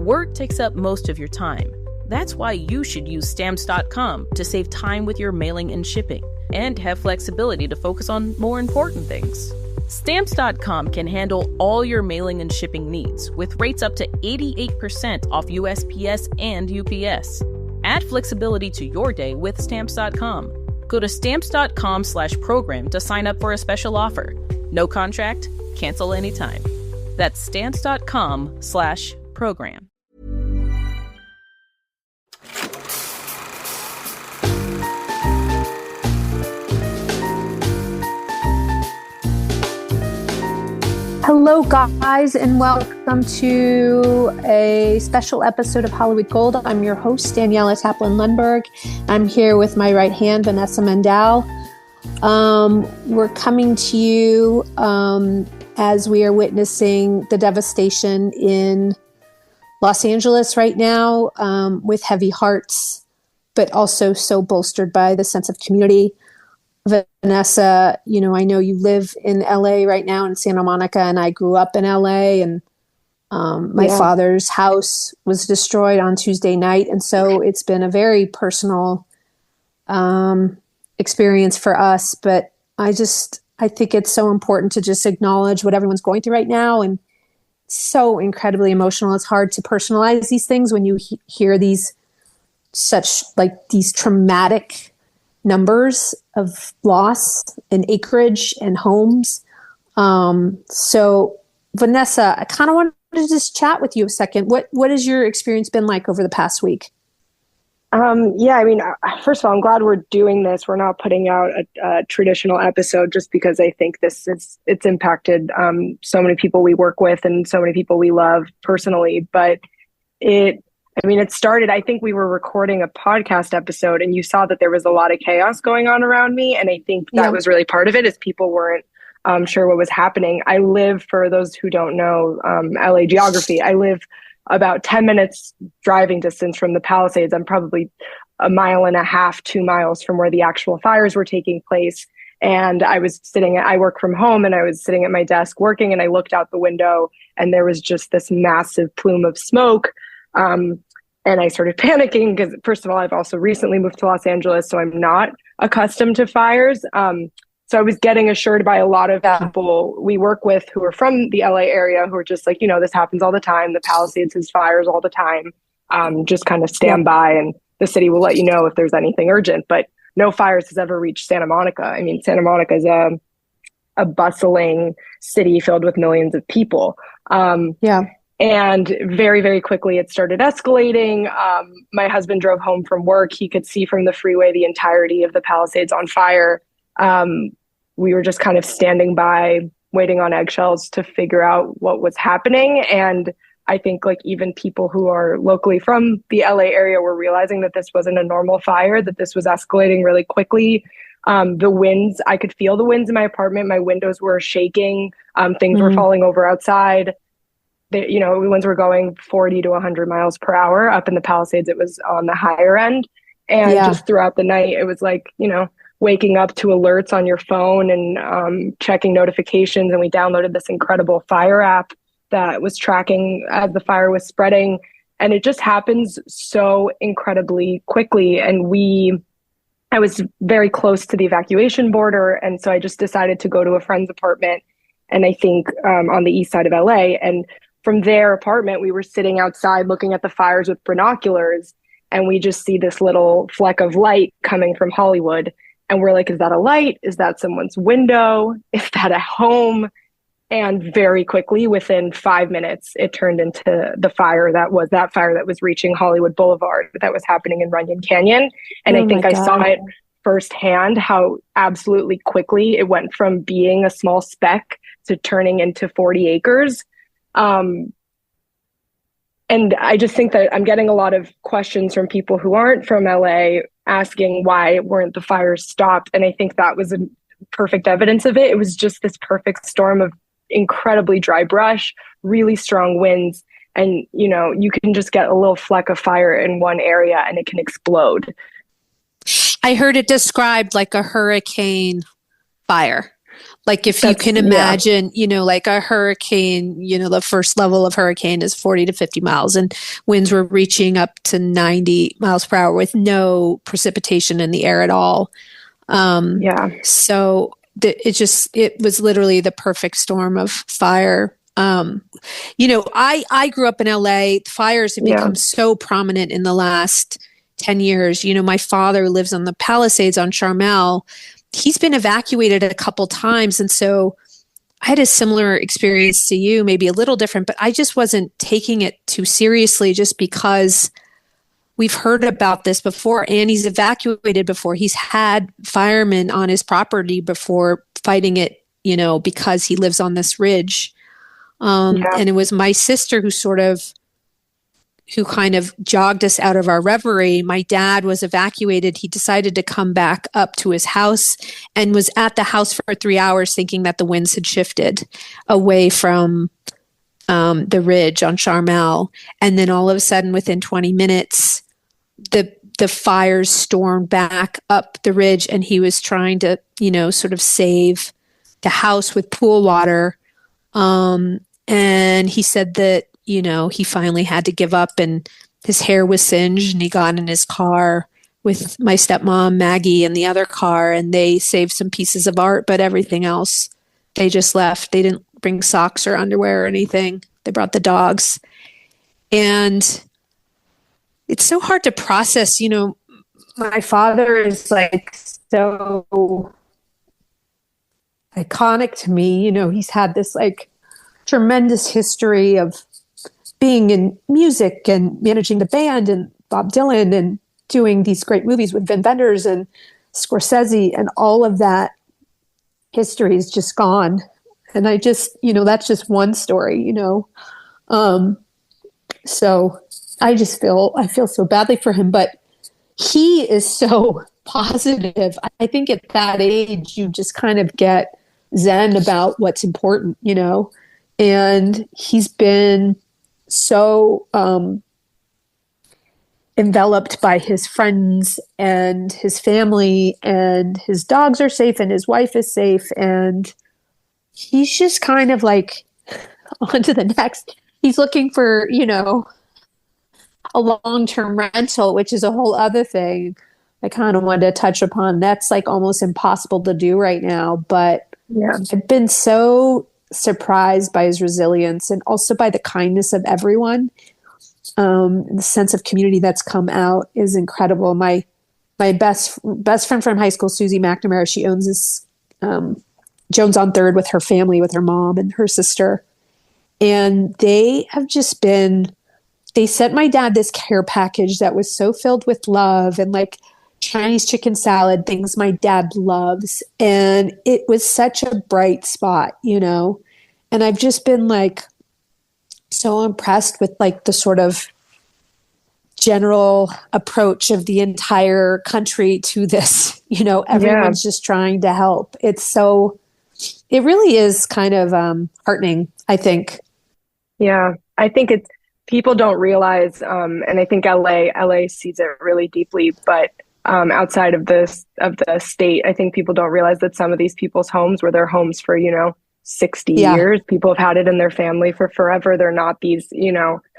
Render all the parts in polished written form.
Work takes up most of your time. That's why you should use Stamps.com to save time with your mailing and shipping, and have flexibility to focus on more important things. Stamps.com can handle all your mailing and shipping needs with rates up to 88% off USPS and UPS. Add flexibility to your day with Stamps.com. Go to Stamps.com/program to sign up for a special offer. No contract, cancel anytime. That's Stamps.com/program. Hello, guys, and welcome to a special episode of Hollywood Gold. I'm your host, Daniela and Lundberg. I'm here with my right hand, Vanessa Mendel. We're coming to you as we are witnessing the devastation in Los Angeles right now, with heavy hearts, but also so bolstered by the sense of community. Vanessa, I know you live in LA right now in Santa Monica, and I grew up in LA, and my father's house was destroyed on Tuesday night. And so it's been a very personal experience for us. But I think it's so important to just acknowledge what everyone's going through right now. And so incredibly emotional. It's hard to personalize these things when you hear these traumatic numbers of loss and acreage and homes. So Vanessa, I kind of wanted to just chat with you a second. What has your experience been like over the past week? First of all, I'm glad we're doing this. We're not putting out a traditional episode just because I think it's impacted so many people we work with and so many people we love personally. But it started, I think we were recording a podcast episode and you saw that there was a lot of chaos going on around me. And I think that was really part of it, is people weren't sure what was happening. I live, for those who don't know, LA geography, I live about 10 minutes driving distance from the Palisades. I'm probably 1.5 miles, 2 miles from where the actual fires were taking place. And I work from home, and I was sitting at my desk working, and I looked out the window and there was just this massive plume of smoke. And I started panicking because, first of all, I've also recently moved to Los Angeles, so I'm not accustomed to fires. So I was getting assured by a lot of people we work with who are from the LA area, who are just like, this happens all the time. The Palisades has fires all the time. Just kind of stand by, and the city will let you know if there's anything urgent. But no fires has ever reached Santa Monica. I mean, Santa Monica is a bustling city filled with millions of people. And very, very quickly it started escalating. My husband drove home from work. He could see from the freeway the entirety of the Palisades on fire. We were just kind of standing by, waiting on eggshells to figure out what was happening. And I think even people who are locally from the LA area were realizing that this wasn't a normal fire, that this was escalating really quickly. The winds, I could feel the winds in my apartment. My windows were shaking. Things were falling over outside. Winds were going 40 to 100 miles per hour. Up in the Palisades, it was on the higher end. And just throughout the night, it was waking up to alerts on your phone and checking notifications. And we downloaded this incredible fire app that was tracking as the fire was spreading. And it just happens so incredibly quickly. And I was very close to the evacuation border. And so I just decided to go to a friend's apartment, and I think on the east side of LA. And from their apartment, we were sitting outside looking at the fires with binoculars, and we just see this little fleck of light coming from Hollywood. And we're like, is that a light? Is that someone's window? Is that a home? And very quickly, within 5 minutes, it turned into the fire that was reaching Hollywood Boulevard, that was happening in Runyon Canyon. And I think I saw it firsthand, how absolutely quickly it went from being a small speck to turning into 40 acres. And I just think that I'm getting a lot of questions from people who aren't from LA asking why weren't the fires stopped. And I think that was a perfect evidence of it. It was just this perfect storm of incredibly dry brush, really strong winds. And, you can just get a little fleck of fire in one area and it can explode. I heard it described like a hurricane fire. Like if you can imagine, like a hurricane, the first level of hurricane is 40 to 50 miles and winds were reaching up to 90 miles per hour with no precipitation in the air at all. So it was literally the perfect storm of fire. I grew up in LA. Fires have become so prominent in the last 10 years. My father lives on the Palisades on Charmel. He's been evacuated a couple times. And so I had a similar experience to you, maybe a little different, but I just wasn't taking it too seriously just because we've heard about this before and he's evacuated before. He's had firemen on his property before fighting it, because he lives on this ridge. And it was my sister who kind of jogged us out of our reverie. My dad was evacuated. He decided to come back up to his house and was at the house for 3 hours thinking that the winds had shifted away from the ridge on Charmel. And then all of a sudden, within 20 minutes, the fires stormed back up the ridge and he was trying to, sort of save the house with pool water. And he said that, he finally had to give up and his hair was singed and he got in his car with my stepmom, Maggie, in the other car and they saved some pieces of art, but everything else they just left. They didn't bring socks or underwear or anything. They brought the dogs. And it's so hard to process, my father is like so iconic to me. He's had this like tremendous history of being in music and managing the band and Bob Dylan and doing these great movies with Wim Wenders and Scorsese, and all of that history is just gone. And I just, that's just one story, so I feel so badly for him, but he is so positive. I think at that age, you just kind of get zen about what's important, and he's been so enveloped by his friends and his family, and his dogs are safe and his wife is safe. And he's just kind of like on to the next. He's looking for, a long-term rental, which is a whole other thing I kind of wanted to touch upon. That's like almost impossible to do right now. But I've been so surprised by his resilience and also by the kindness of everyone. The sense of community that's come out is incredible. My best friend from high school, Susie McNamara, she owns this Jones on Third with her family, with her mom and her sister. And they have just they sent my dad this care package that was so filled with love and like Chinese chicken salad, things my dad loves. And it was such a bright spot, and I've just been like so impressed with like the sort of general approach of the entire country to this, everyone's just trying to help. It really is kind of heartening, I think. Yeah, I think people don't realize, and I think LA sees it really deeply, but outside of the state, I think people don't realize that some of these people's homes were their homes for, 60 years. People have had it in their family for forever. They're not these, you've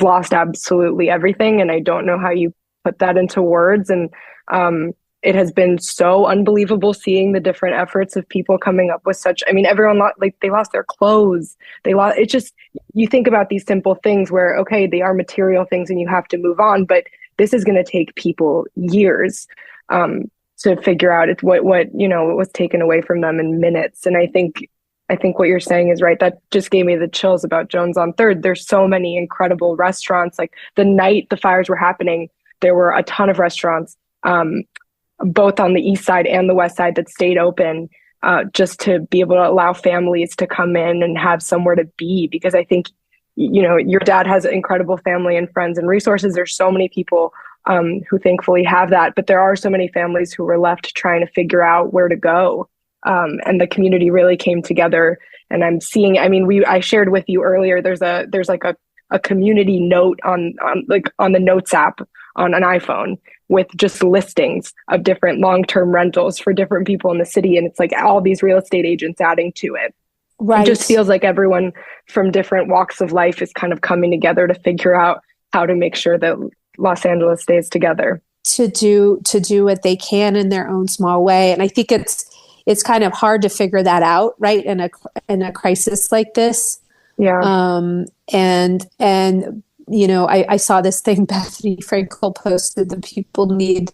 lost absolutely everything. And I don't know how you put that into words. And it has been so unbelievable seeing the different efforts of people coming up with everyone they lost their clothes. It's just, you think about these simple things where, okay, they are material things and you have to move on, but this is going to take people years to figure out what was taken away from them in minutes. And I think what you're saying is right. That just gave me the chills about Jones on Third. There's so many incredible restaurants. Like the night the fires were happening, there were a ton of restaurants, both on the east side and the west side, that stayed open just to be able to allow families to come in and have somewhere to be. Because I think, your dad has incredible family and friends and resources. There's so many people who thankfully have that, but there are so many families who were left trying to figure out where to go. And the community really came together. And I'm seeing, I shared with you earlier, there's like a community note on the Notes app on an iPhone with just listings of different long-term rentals for different people in the city. And it's like all these real estate agents adding to it. Right. It just feels like everyone from different walks of life is kind of coming together to figure out how to make sure that Los Angeles stays together. To do what they can in their own small way. And I think it's kind of hard to figure that out, right? In a crisis like this. Yeah. And I saw this thing Bethany Frankel posted that people need,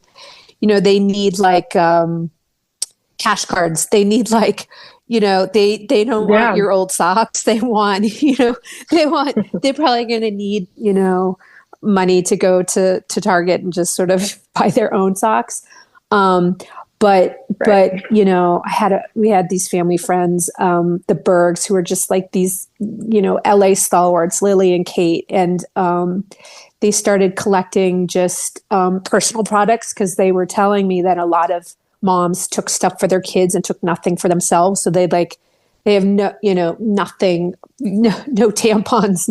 they need like cash cards. They need like, they don't want your old socks. They want, they're probably going to need, money to go to Target and just sort of buy their own socks. But we had these family friends, the Bergs, who are just like these, LA stalwarts, Lily and Kate. And they started collecting just personal products because they were telling me that a lot of moms took stuff for their kids and took nothing for themselves. So they have nothing, no tampons,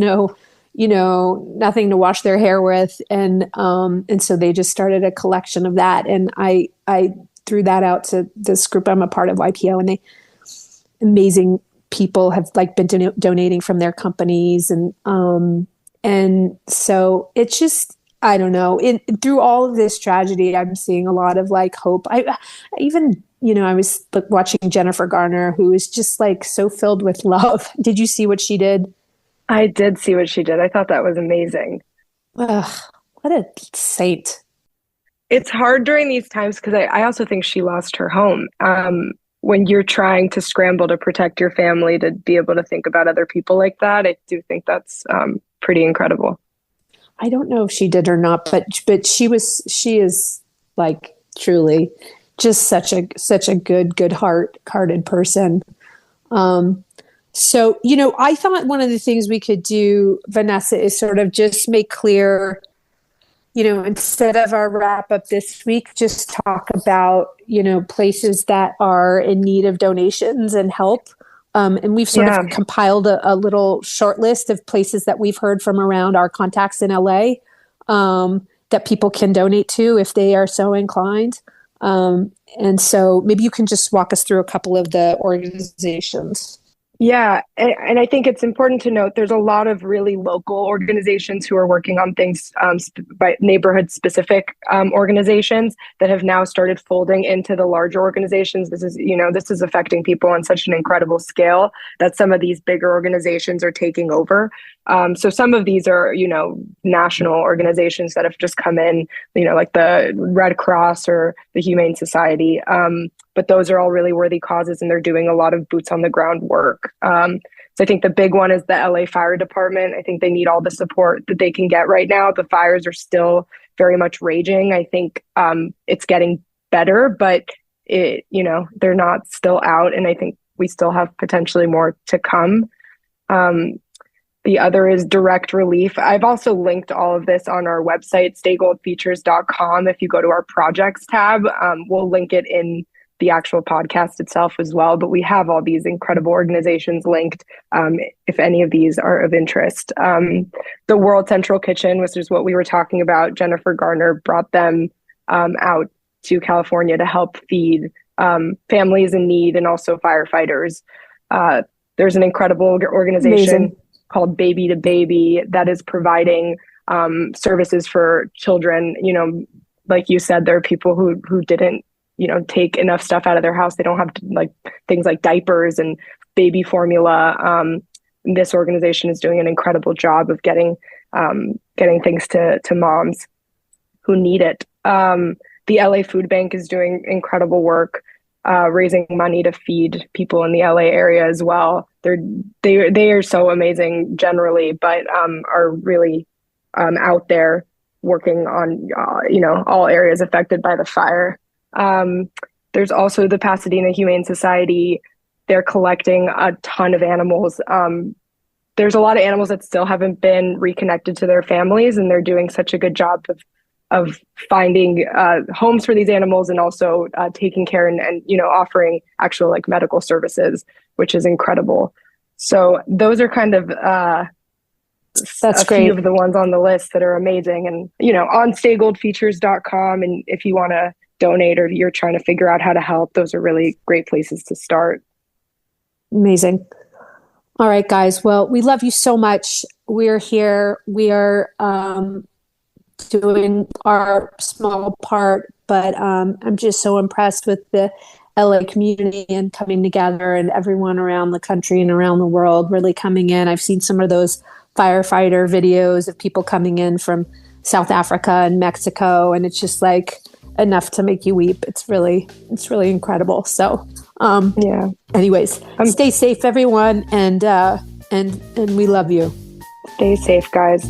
nothing to wash their hair with. And so they just started a collection of that. And I threw that out to this group I'm a part of, YPO, and amazing people have like been donating from their companies. And so it's just, I don't know, through all of this tragedy, I'm seeing a lot of like hope. I was watching Jennifer Garner, who is just like so filled with love. Did you see what she did? I did see what she did. I thought that was amazing. Ugh, what a saint. It's hard during these times because I also think she lost her home. When you're trying to scramble to protect your family, to be able to think about other people like that, I do think that's pretty incredible. I don't know if she did or not, but she is like truly just such a good-hearted person. So, I thought one of the things we could do, Vanessa, is sort of just make clear, instead of our wrap up this week, just talk about, places that are in need of donations and help. And we've sort of compiled a little short list of places that we've heard from around our contacts in LA that people can donate to if they are so inclined. And so maybe you can just walk us through a couple of the organizations. Yeah, and I think it's important to note there's a lot of really local organizations who are working on things by neighborhood-specific organizations that have now started folding into the larger organizations. This is affecting people on such an incredible scale that some of these bigger organizations are taking over. So some of these are, national organizations that have just come in, like the Red Cross or the Humane Society. But those are all really worthy causes, and they're doing a lot of boots on the ground work. So I think the big one is the LA Fire Department. I think they need all the support that they can get right now. The fires are still very much raging. I think it's getting better, but they're not still out, and I think we still have potentially more to come. The other is direct relief. I've also linked all of this on our website, staygoldfeatures.com. If you go to our projects tab, we'll link it in the actual podcast itself as well. But we have all these incredible organizations linked if any of these are of interest. The World Central Kitchen, which is what we were talking about, Jennifer Garner brought them out to California to help feed families in need and also firefighters. There's an incredible organization called Baby to Baby that is providing services for children. Like you said, there are people who didn't take enough stuff out of their house. They don't have things like diapers and baby formula. This organization is doing an incredible job of getting things to moms who need it. The LA Food Bank is doing incredible work, raising money to feed people in the LA area as well. They are so amazing generally, but are really out there working on all areas affected by the fire. There's also the Pasadena Humane Society. They're collecting a ton of animals. There's a lot of animals that still haven't been reconnected to their families, and they're doing such a good job of finding homes for these animals and also taking care and offering actual medical services, which is incredible. So those are kind of That's a great. few of the ones on the list that are amazing. And, on staygoldfeatures.com. And if you want to donate or you're trying to figure out how to help, those are really great places to start. Amazing. All right, guys. Well, we love you so much. We're here. We are doing our small part, but I'm just so impressed with the LA community and coming together, and everyone around the country and around the world really coming in. I've seen some of those firefighter videos of people coming in from South Africa and Mexico, and it's just like enough to make you weep. It's really incredible. So anyways, stay safe, everyone, and we love you. Stay safe, guys.